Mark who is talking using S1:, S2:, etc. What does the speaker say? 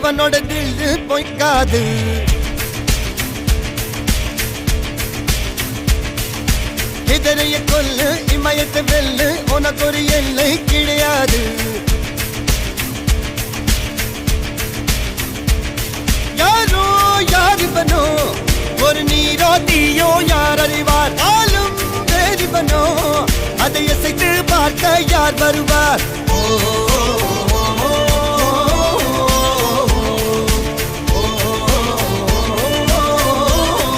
S1: அவனோட தில்லு பொய்க்காது. இதரைய கொல்லு இமயத்தை வெல்லு உனக்கு ஒரு எல்லை கிடையாது. யாரோ யாரிவனோ ஒரு நீரோ தீயோ யார் அறிவார். ஆளும் வேறிவனோ அதை அசைத்து பார்க்க யார் வருவார். ஓ